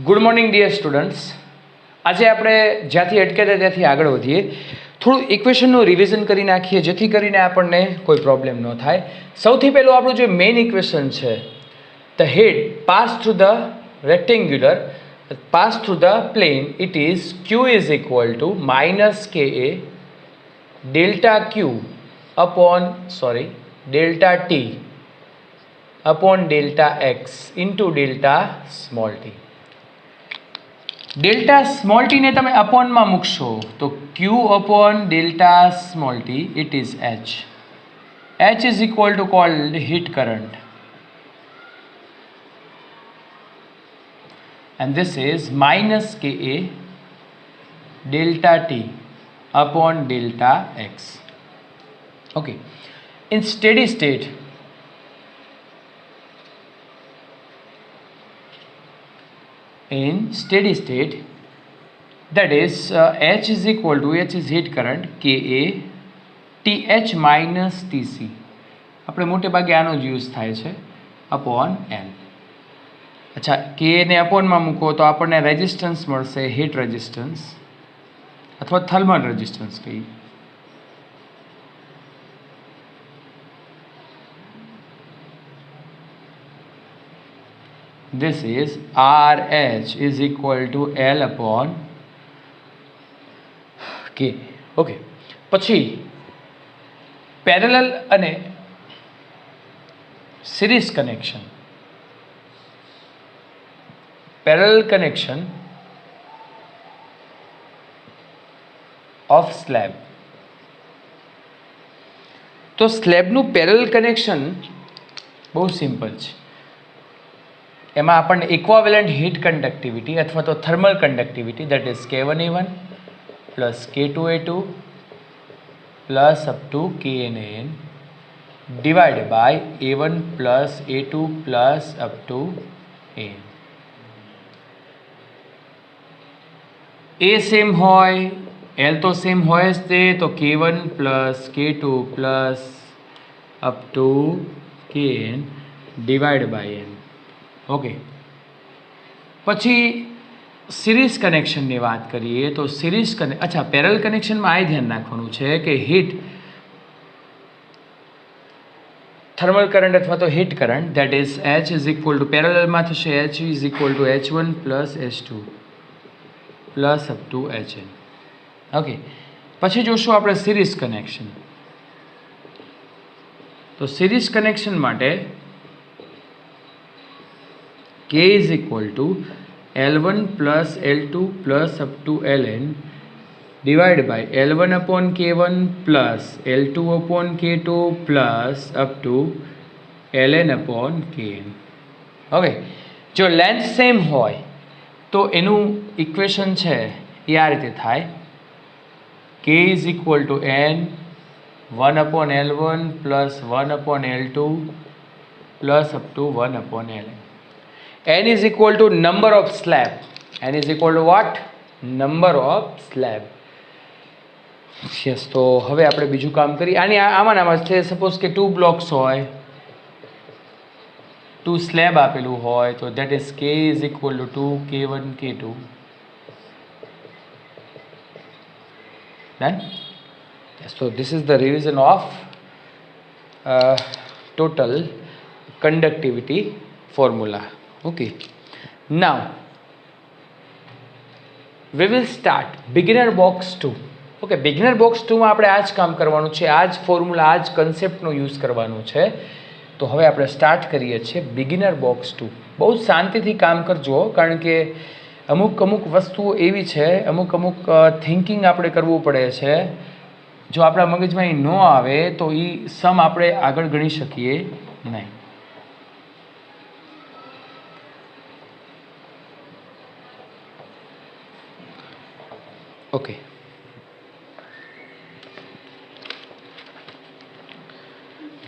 Good morning dear students. આજે આપણે જ્યાંથી અટક્યા હતા ત્યાંથી આગળ વધીએ. થોડું ઇક્વેશનનું રિવિઝન કરી નાખીએ જેથી કરીને આપણને કોઈ પ્રોબ્લેમ ન થાય. સૌથી પહેલું આપણું જે મેઇન ઇક્વેશન છે, the heat pass through the rectangular pass through the plane, it is Q is equal to minus K A delta Q delta T upon delta x into delta small t. Delta small ટીને તમે અપોનમાં મૂકશો તો q upon delta small T it is h. h is equal to called heat current and this is minus ka delta t upon delta x. Okay, in steady state that is h is equal to h is heat current ka th minus tc. આપણે મોટે ભાગે આનો જ use થાય છે upon n. અચ્છા, કે ને અપોનમાં મૂકો તો આપણને રેઝિસ્ટન્સ મળશે, હીટ રેઝિસ્ટન્સ અથવા થર્મલ રેઝિસ્ટન્સ કહીએ. This is RH is equal to L upon K. Okay. પછી પેરેલલ અને series connection. Parallel connection of slab. તો સ્લેબનું પેરેલલ કનેક્શન બહુ સિમ્પલ છે. એમાં આપણને ઇક્વાવેલન્ટ હીટ કન્ડક્ટિવિટી અથવા તો thermal conductivity that is K1A1 plus K2A2 plus up to KNAN divide by A1 plus A2 plus up to AN. એ same હોય, L તો સેમ હોય જ તે, તો K1 plus K2 plus up to KN divide by N. Okay, પછી series કનેક્શનની વાત કરીએ તો પેરેલલ કનેક્શનમાં આ ધ્યાન રાખવાનું છે કે હીટ થર્મલ કરંટ અથવા તો heat current that is H is equal two પેરેલલમાં થશે H is equal two H1 plus H2 plus up two HN. Okay, પછી જોશું આપણે સિરીઝ કનેક્શન. તો સિરીઝ કનેક્શન માટે K is equal to L1 plus L2 plus up to Ln divided by L1 upon K1 plus L2 upon K2 plus up to Ln upon Kn. હવે જો length same હોય તો એનું equation છે એ આ રીતે થાય. K is equal to N 1 upon L1 plus 1 upon L2 plus up to 1 upon Ln. N is equal to number of slab. N is equal to what? Number of slab. Yes, તો હવે આપણે બીજું કામ કરીએ. આમાં છે suppose કે 2 blocks હોય, 2 સ્લેબ આપેલું હોય તો that is K is equal to 2 K1 K2. Done? Yes, so this is the revision of total conductivity formula. Okay, now we will start beginner box 2. Okay, beginner box 2 માં આપણે આ જ કામ કરવાનું છે, આ જ ફોર્મ્યુલા, આ જ કન્સેપ્ટનો યુઝ કરવાનો છે. તો હવે આપણે સ્ટાર્ટ કરીએ છીએ બિગિનર બોક્સ 2. બહુ શાંતિથી કામ કરજો કારણ કે અમુક વસ્તુઓ એવી છે, અમુક થિંકિંગ આપણે કરવું પડે છે. જો આપણા મગજમાં એ ન આવે તો એ સમ આપણે આગળ ગણી શકીએ નહીં. ઓકે,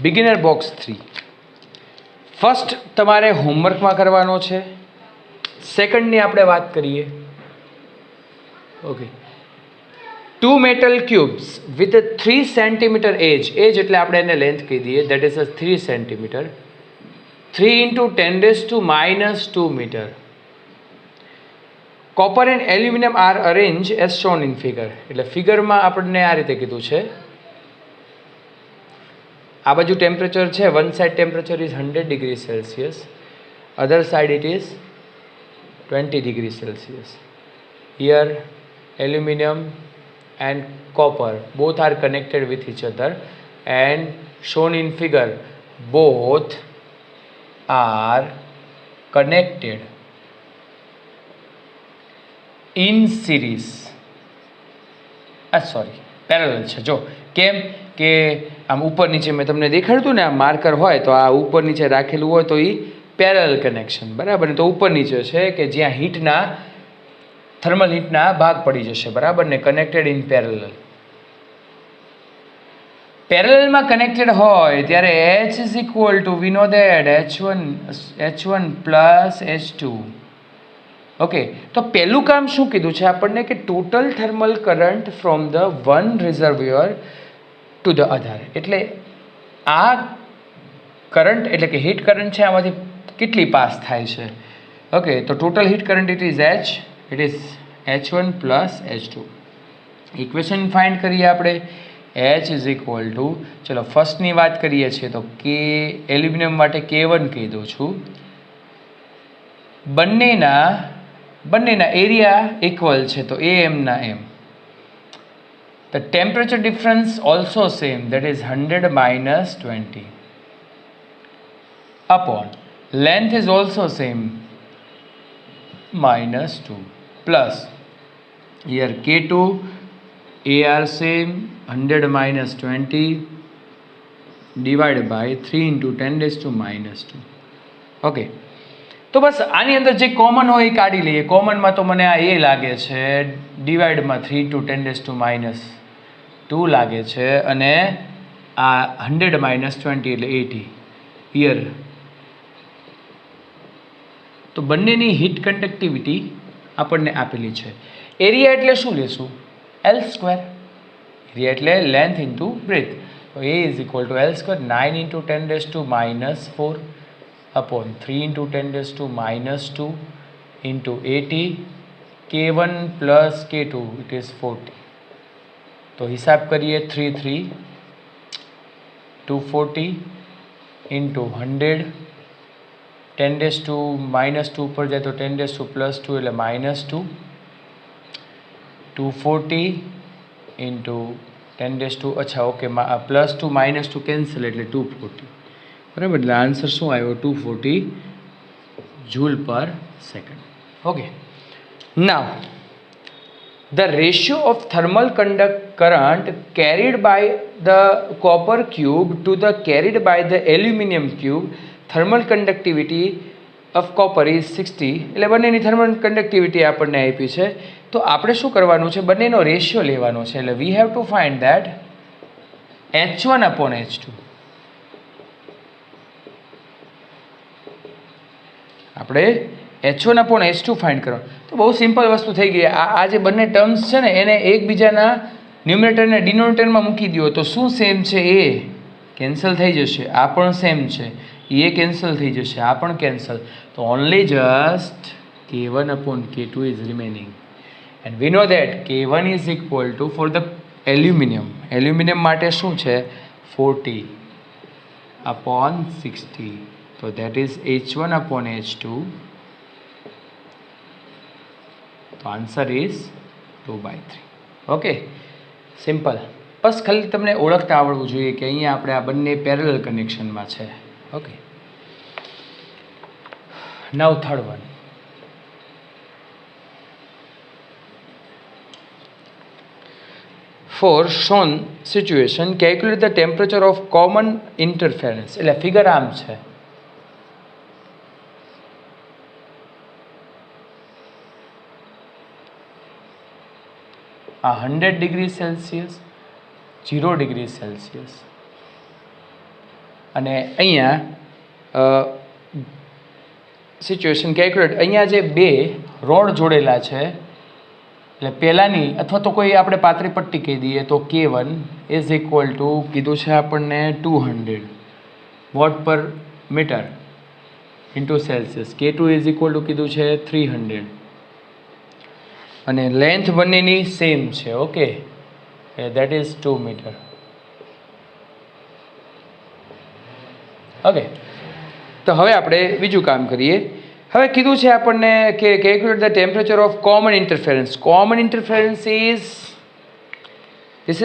બિગિનર બોક્સ 3 ફર્સ્ટ તમારે હોમવર્કમાં કરવાનો છે. સેકન્ડની આપણે વાત કરીએ. Okay, 2 metal cubes with a 3 cm edge એટલે આપણે એને લેન્થ કહી દઈએ, that is a 3 cm, 3 into 10⁻⁻² meter copper and aluminium are arrange as shown in figure. એટલે ફિગરમાં આપણને આ રીતે કીધું છે. આ બાજુ ટેમ્પરેચર છે, one side temperature is 100 degree Celsius, other side it is 20 degree Celsius. Here aluminium and copper both are connected with each other and shown in figure both are connected in series. Parallel છે. જો કેમ કે આમ ઉપર નીચે મેં તમને દેખાડ્યું હતું ને, આ માર્કર હોય તો આ ઉપર નીચે રાખેલું હોય તો એ પેરેલલ કનેક્શન, બરાબર ને. તો ઉપર નીચે છે કે જ્યાં હીટના થર્મલ હીટના ભાગ પડી જશે, બરાબર ને. Connected in parallel. પેરેલલમાં કનેક્ટેડ હોય ત્યારે H is equal to we know that H1 plus H2. Okay, તો પહેલું કામ શું કીધું છે આપણને કે total thermal current from the one reservoir to the other. એટલે આ કરંટ એટલે કે હીટ કરંટ છે, આમાંથી કેટલી પાસ થાય છે. ઓકે, તો total heat current it is H1 plus H2. Equation find કરીએ આપણે. H ઇઝ ઇક્વલ ટુ, ચલો ફર્સ્ટની વાત કરીએ છીએ તો કે એલ્યુમિનિયમ માટે K1 કહી દઉં છું. બંનેના એરિયા ઇક્વલ છે તો AM ના M. The temperature difference also same, that is 100 minus 20 upon length is also same minus 2 plus here K2 AR same 100 minus 20 divided by 3 into 10 raised to minus 2. Okay, તો બસ આની અંદર જે common હોય એ કાઢી લઈએ. કોમનમાં તો મને આ એ લાગે છે, ડિવાઈડમાં 3 into 10 raised to minus 2 લાગે છે, અને આ 100 minus 20 એટલે 80 હિયર. તો બંનેની હીટ કન્ડક્ટિવિટી આપણને આપેલી છે. એરિયા એટલે શું લેશું? L². એરિયા એટલે લેન્થ ઇન્ટુ બ્રેથ. તો A is equal two L², 9 into 10 raised to minus 4 upon 3 into 10 raised to minus 2 into 80 K1 plus K2 it is 40. તો હિસાબ કરીએ 3 3 240 into 100 10 raised to minus 2 પર જાય તો 10 raised to plus 2 એટલે minus 2. 240 into 10 raised to, અચ્છા okay, plus 2 minus 2 cancel એટલે 240, બરાબર. એટલે આન્સર શું આવ્યો? 240 જૂલ પર second. Okay, now the ratio of thermal current carried by the copper cube to the carried by the aluminum cube, thermal conductivity of copper is 60. એટલે બંનેની thermal conductivity આપણને આપી છે. તો આપણે શું કરવાનું છે? બંનેનો રેશિયો લેવાનો છે. એટલે we have to find that H1 upon H2. આપણે H1 upon H2 ફાઇન્ડ કરો તો બહુ સિમ્પલ વસ્તુ થઈ ગઈ. આ જે બંને ટર્મ્સ છે ને એને એકબીજાના ન્યુમરેટર અને ડિનોમિનેટરમાં મૂકી દો તો શું સેમ છે? એ કેન્સલ થઈ જશે. આ પણ સેમ છે, એ કેન્સલ થઈ જશે, આ પણ કેન્સલ. તો only just K1 upon K2 is remaining and we know that K1 is equal to, for the aluminium માટે શું છે? 40 upon 60. તો that is H1 upon H2. તો આન્સર ઇઝ 2/3. Okay, simple. બસ ખાલી તમને ઓળખતા આવડવું જોઈએ કે અહીંયા આપણે આ બંને પેરેલલ કનેક્શનમાં છે. Okay, now third one. For shown situation calculate the temperature of common interference. એટલે ફિગર આમ છે. આ 100 ડિગ્રી સેલ્સિયસ, 0 ડિગ્રી સેલ્સિયસ, અને અહીંયા સિચ્યુએશન કેલ્ક્યુલેટ. અહીંયા જે બે રોડ જોડેલા છે એટલે પહેલાંની અથવા તો કોઈ આપણે પાતળી પટ્ટી કહી દઈએ તો K1 ઇઝ ઇક્વલ ટુ કીધું છે આપણને 200 watt per metre into Celsius. K2 is equal to કીધું છે 300 અને લેન્થ બંનેની સેમ છે. Okay, that is 2 metre. Okay, તો હવે આપણે બીજું કામ કરીએ. હવે કીધું છે આપણને કે calculate the temperature of common interference. Common interference this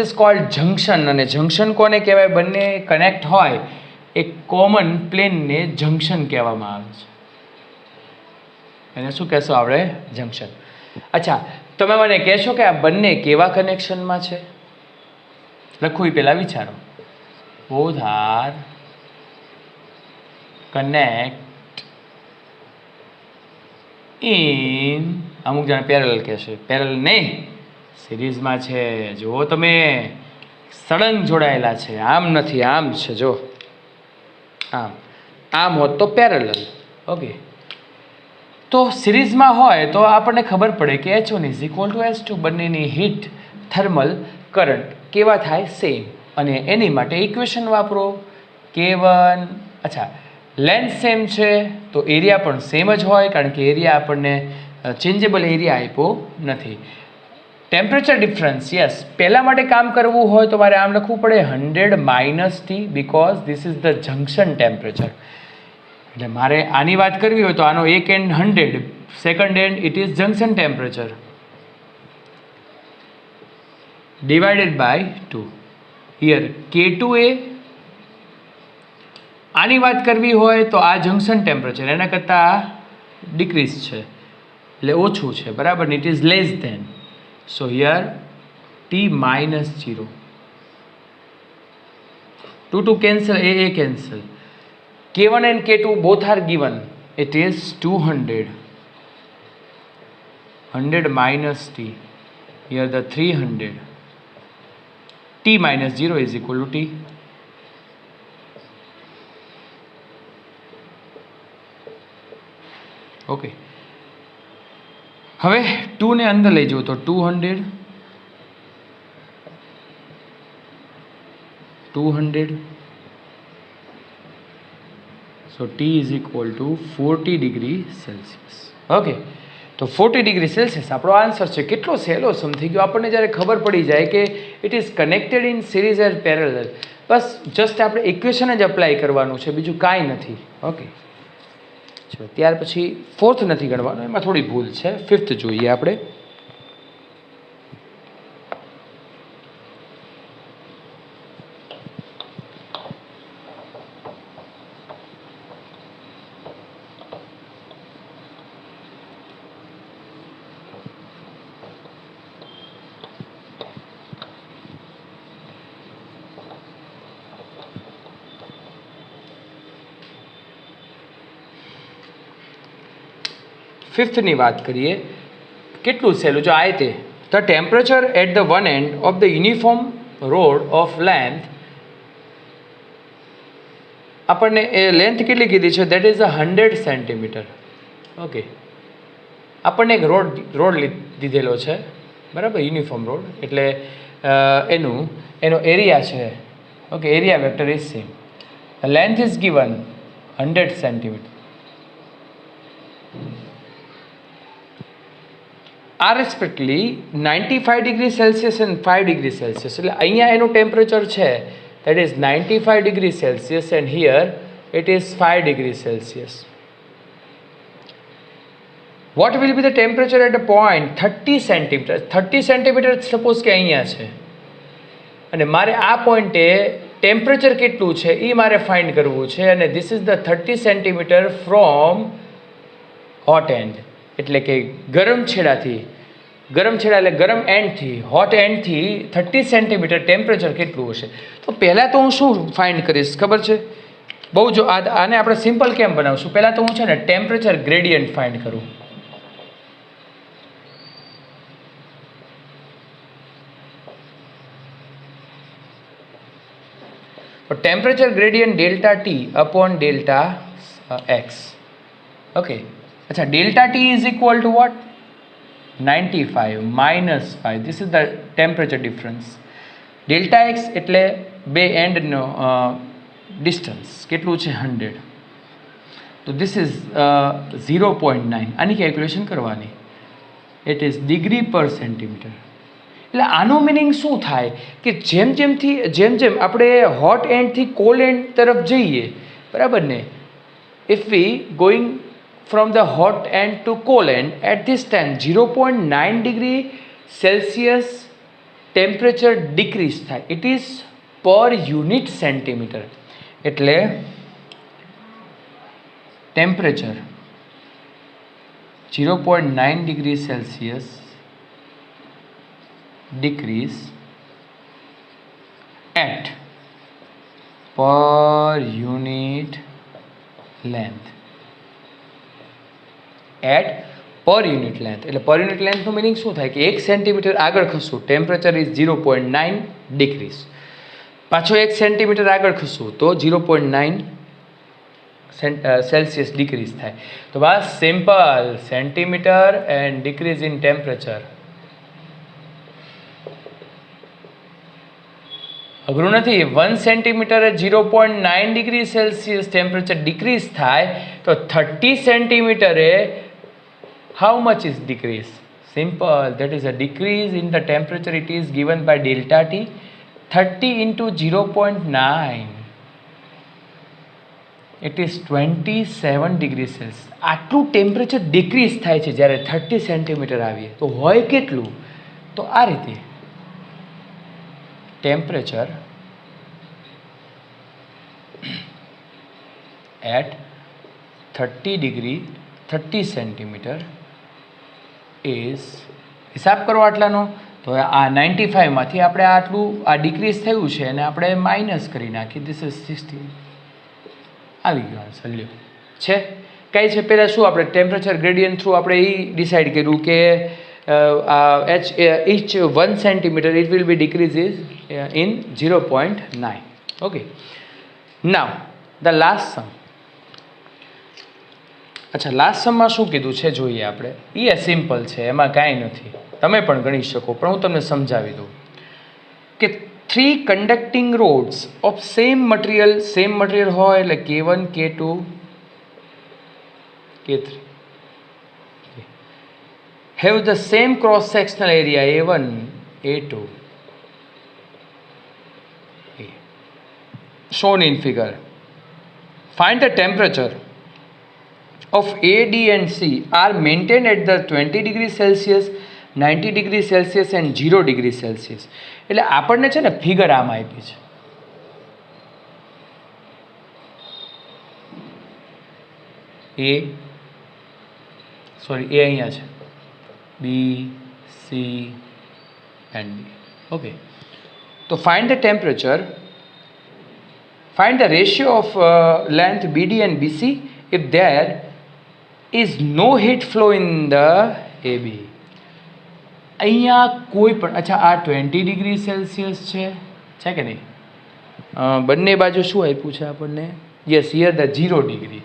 is called junction. અને જંક્શન કોને કહેવાય? બંને કનેક્ટ હોય એક કોમન પ્લેનને જંક્શન કહેવામાં આવે છે. એને શું કહેશો આપણે? જંક્શન. અચ્છા, તમે મને કહેશો કે આ બંને કેવા કનેક્શનમાં છે? લખવું એ પહેલાં વિચારો. બોથ આર કનેક્ટ ઇન, અમુક જણા પેરેલલ કહેશે. પેરેલલ નહીં, સિરીઝમાં છે. જુઓ તમે, સળંગ જોડાયેલા છે. આમ નથી, આમ છે. જો આમ, આમ હોત તો પેરેલલ. ઓકે, તો સિરીઝમાં હોય તો આપણને ખબર પડે કે H1 is equal to H2. બંનેની હીટ, થર્મલ કરંટ કેવા થાય? સેમ. અને એની માટે ઇક્વેશન વાપરો K1. અચ્છા, લેન્થ સેમ છે તો એરિયા પણ સેમ જ હોય, કારણ કે એરિયા આપણને ચેન્જેબલ એરિયા આપ્યો નથી. ટેમ્પરેચર ડિફરન્સ, યસ, પહેલાં માટે કામ કરવું હોય તો મારે આમ લખવું પડે 100 - T, because this is the junction temperature. એટલે મારે આની વાત કરવી હોય તો આનો એક end 100, second end it is junction temperature, divided by 2. Here K2A. આની વાત કરવી હોય તો આ જંક્શન ટેમ્પરેચર એના કરતાં ડિક્રીઝ છે, એટલે ઓછું છે, બરાબર ને? It is less than. So here T -0. 2 cancel, A cancel. K1 and K2 both are given. It is 200. 100 minus T. Here the 300. T -0 is equal to T. Okay, હવે 2 ને અંદર લઈ જવું તો 200, 200. સો T is equal two 40 degree Celsius. Okay, તો 40 degree Celsius આપણો answer છે. કેટલો સહેલો સમ થઈ ગયો આપણને જ્યારે ખબર પડી જાય કે it is connected in series and parallel. Bus just આપણે ઇક્વેશન જ અપ્લાય કરવાનું છે, બીજું કાંઈ નથી. ઓકે, ચલો ત્યાર પછી 4th નથી ગણવાનું, એમાં થોડી ભૂલ છે. 5th જોઈએ આપણે. ફિફ્થની વાત કરીએ. કેટલું સહેલું. જો આ તે the temperature at the one end of the uniform rod of length, આપણને એ લેન્થ કેટલી કીધી છે? That is 100 centimetre. ઓકે, આપણને એક રોડ દીધેલો છે, બરાબર, યુનિફોર્મ રોડ, એટલે એનો એરિયા છે. Okay, area vector is same. Length is given 100 centimetre. Are respectively 95 degree Celsius and 5 degree Celsius. એટલે અહીંયા એનું ટેમ્પરેચર છે that is 95 degree Celsius and here it is 5 degree Celsius. What will be the temperature at a point 30 centimetre? 30 centimetre suppose કે અહીંયા છે, અને મારે આ પોઈન્ટે ટેમ્પરેચર કેટલું છે એ મારે ફાઇન્ડ કરવું છે. અને this is the 30 centimetre from hot and, એટલે કે ગરમ છેડા એટલે ગરમ એન્ડથી, હોટ એન્ડથી 30 સેન્ટીમીટર ટેમ્પરેચર કેટલું હશે? તો પહેલાં તો હું શું ફાઇન્ડ કરીશ ખબર છે? બહુ જો આને આપણે સિમ્પલ કેમ બનાવશું? પહેલાં તો હું છે ને ટેમ્પરેચર ગ્રેડિયન્ટ ફાઇન્ડ કરું. તો temperature gradient delta T upon delta X. Okay, અચ્છા, delta T is equal to what? 95 minus 5. This is the temperature difference. Delta x એટલે બે એન્ડનો ડિસ્ટન્સ કેટલું છે? 100. તો ધીસ ઇઝ 0.9. આની કેલ્ક્યુલેશન કરવાની. ઇટ ઇઝ ડિગ્રી પર સેન્ટીમીટર. એટલે આનો મિનિંગ શું થાય કે જેમ જેમ આપણે હોટ એન્ડથી કોલ્ડ એન્ડ તરફ જઈએ, બરાબર ને, if we going from the hot end to cold end at this time 0.9 degree Celsius temperature decrease થાય. It is per unit centimetre. એટલે temperature 0.9 degree Celsius decrease at per unit length. At per unit length. એટલે પર unit લેન્થનું meaning શું થાય કે 1 centimetre આગળ ખસું temperature is 0.9 degrees. પાછો 1 centimetre આગળ ખસું તો 0.9 સેલ્સિયસ ડિક્રીઝ થાય. તો બસ simple, centimetre and decrease in temperature. અઘરું નથી. 1 સેન્ટીમીટરે 0.9 ડિગ્રી સેલ્સિયસ ટેમ્પરેચર ડિક્રીઝ થાય તો 30 સેન્ટીમીટરે how much is decrease? Simple, that is a decrease in the temperature. It is given by delta T. 30 into 0.9, it is 27 degree Celsius. આટલું temperature decrease થાય છે જ્યારે 30 સેન્ટીમીટર આવીએ તો હોય કેટલું? તો આ રીતે ટેમ્પરેચર એટ 30 સેન્ટીમીટર ઇઝ, હિસાબ કરો આટલાનો. તો આ 95માંથી આપણે આટલું આ ડિક્રીઝ થયું છે અને આપણે માઇનસ કરી નાખી. This is 16. આવી ગયો આન્સર. લ્યો છે કઈ છે? પહેલાં શું આપણે ટેમ્પરેચર ગ્રેડિયન્ટ થ્રુ આપણે એ ડિસાઇડ કર્યું કે each 1 centimeter it will be decrease in 0.9. Okay, now the last sum. અચ્છા, લાસ્ટ સમમાં શું કીધું છે જોઈએ આપણે. એ સિમ્પલ છે, એમાં કાંઈ નથી, તમે પણ ગણી શકો, પણ હું તમને સમજાવી દઉં કે 3 conducting rods of same material હોય એટલે K1, K2, K3 have the same cross sectional area A1, A2, shown in figure. Find the temperature of A, D and C are maintained at the 20 degree Celsius, 90 degree Celsius and 0 degree Celsius. એટલે આપણને છે ને figure આમાં આપી છે. એ અહીંયા છે, B, C and D. Okay, તો find the temperature, find the ratio of length BD and BC if there is no heat flow in the AB. અહીંયા કોઈ પણ, અચ્છા આ 20 ડિગ્રી સેલ્સિયસ છે કે નહીં? બંને બાજુ શું આપ્યું છે આપણને? Yes, here the 0 degree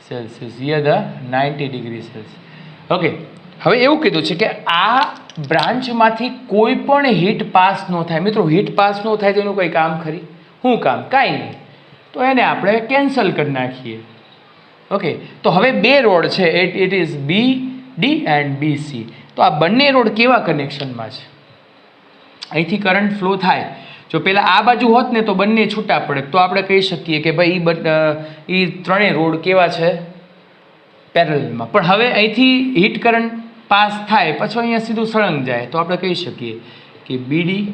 Celsius, here the 90 degree Celsius. Okay, હવે એવું કીધું છે કે આ બ્રાન્ચમાંથી કોઈ પણ હીટ પાસ ન થાય. મિત્રો, હીટ પાસ ન થાય તો એનું કંઈ કામ ખરી? શું કામ? કાંઈ નહીં. તો એને આપણે કેન્સલ કરી નાખીએ. ઓકે, તો હવે 2 રોડ છે, it is B D and B C. તો આ બંને રોડ કેવા કનેક્શનમાં છે? અહીંથી કરંટ ફ્લો થાય. જો પહેલાં આ બાજુ હોત ને તો બંને છૂટા પડે, તો આપણે કહી શકીએ કે ભાઈ એ ત્રણેય રોડ કેવા છે? પેરેલલમાં. પણ હવે અહીંથી હીટ કરંટ પાસ થાય પછી અહીંયા સીધું સળંગ જાય, તો આપણે કહી શકીએ કે BD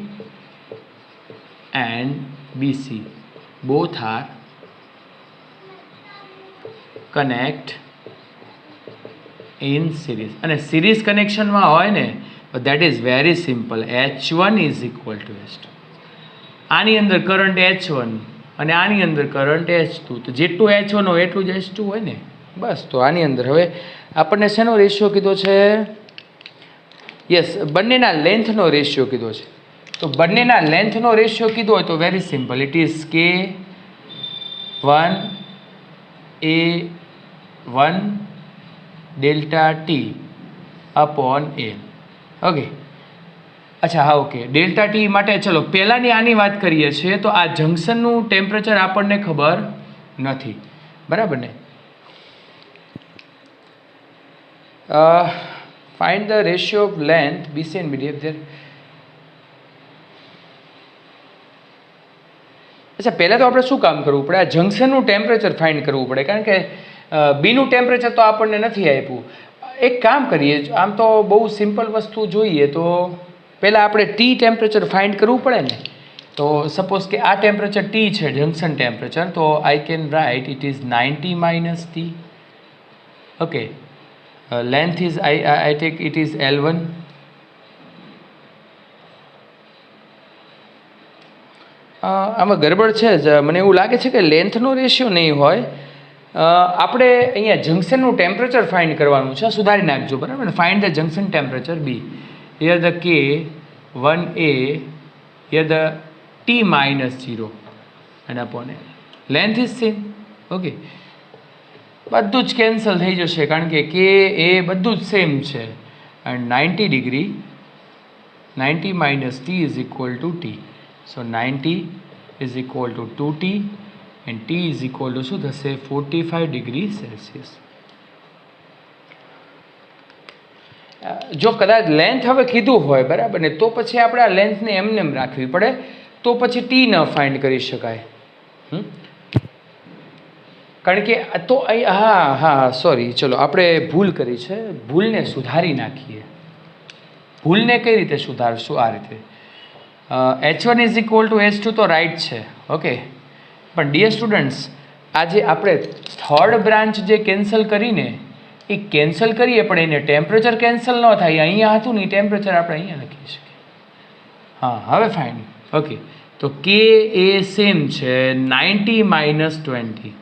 and BC both are connect in series. અને સિરીઝ કનેક્શનમાં હોય ને તો that is very simple. H1 is equal to H2. આની અંદર કરંટ H1 અને આની અંદર કરંટ H2. તો જેટલું H1 હોય એટલું જ H2 હોય ને, બસ. તો આની અંદર હવે આપણને શેનો રેશિયો કીધો છે? યસ, બંનેના લેન્થનો રેશિયો કીધો છે. તો બંનેના લેન્થનો રેશિયો કીધો હોય તો very simple, it is K1A1 delta T upon A. Okay, અચ્છા, હા, ઓકે. ડેલ્ટા ટી માટે ચલો પહેલાંની આની વાત કરીએ છીએ. તો આ જંક્શનનું ટેમ્પરેચર આપણને ખબર નથી, બરાબર ને? Find the ratio of length BC and BD. અચ્છા, પહેલાં તો આપણે શું કામ કરવું પડે? આ જંક્શનનું ટેમ્પરેચર ફાઇન્ડ કરવું પડે, કારણ કે બીનું ટેમ્પરેચર તો આપણને નથી આપ્યું. એક કામ કરીએ, આમ તો બહુ સિમ્પલ વસ્તુ જોઈએ તો પહેલાં આપણે ટી ટેમ્પરેચર ફાઇન્ડ કરવું પડે ને. તો સપોઝ કે આ ટેમ્પરેચર ટી છે, જંક્શન ટેમ્પરેચર, તો I can write it is 90 minus T. Okay, length is I take it is L1. આમાં ગડબડ છે જ, મને એવું લાગે છે કે લેન્થનો રેશિયો નહીં હોય. આપણે અહીંયા જંક્શનનું ટેમ્પરેચર ફાઇન્ડ કરવાનું છે, સુધારી નાખજો, બરાબર ને? Find the junction temperature B. Here the K1A, here the T minus 0 and upon L. Length is same. Okay, બધું જ કેન્સલ થઈ જશે કારણ કે K A બધું જ સેમ છે. And 90 degree, 90 minus T is equal to T. So 90 is equal to 2T and T is equal to શું થશે? 45 ડિગ્રી સેલ્સિયસ. જો કદાચ લેન્થ હવે કીધું હોય, બરાબર ને, તો પછી આપણે આ લેન્થને એમને એમ રાખવી પડે, તો પછી ટી ન ફાઇન્ડ કરી શકાય. કારણ કે તો હા સોરી, ચલો આપણે ભૂલ કરી છે, ભૂલને સુધારી નાખીએ. ભૂલને કઈ રીતે સુધારશું? આ રીતે H1 is equal to H2 તો રાઈટ છે. ઓકે, પણ ડિયર સ્ટુડન્ટ્સ, આજે આપણે થર્ડ બ્રાન્ચ જે કેન્સલ કરીને એ કેન્સલ કરીએ, પણ એને ટેમ્પરેચર કેન્સલ ન થાય. અહીંયા હતું ને, ટેમ્પરેચર આપણે અહીંયા લખી શકીએ. હા, હવે ફાઇન. ઓકે, તો K એ સેમ છે 90 માઇનસ 20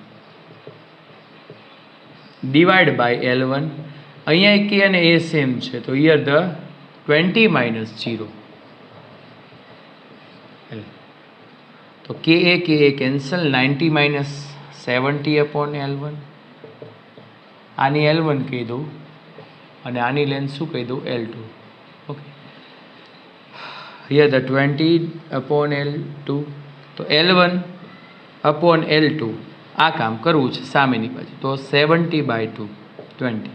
ડિવાઈડ બાય L1. અહીંયા K અને A સેમ છે, તો હિયર ધ 20 માઇનસ 0. તો K A cancel, 90 minus 70 upon L1. આની L1 કહી દઉં અને આની લેન્થ શું કહી દઉં? L2. Okay, here the 20 upon L2. તો L1 અપોન L2 આ કામ કરવું છે સામેની બાજુ, તો 70/2 20.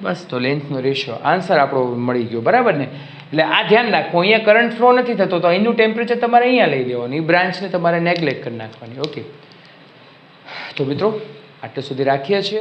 બસ, તો લેન્થનો રેશિયો આન્સર આપણો મળી ગયો, બરાબર ને? એટલે આ ધ્યાન રાખવું, અહીંયા કરંટ ફ્લો નથી થતો, તો અહીંનું ટેમ્પરેચર તમારે અહીંયા લઈ લેવાનું, એ બ્રાન્ચને તમારે નેગ્લેક્ટ કરી નાખવાની. ઓકે, તો મિત્રો આટલે સુધી રાખીએ છીએ.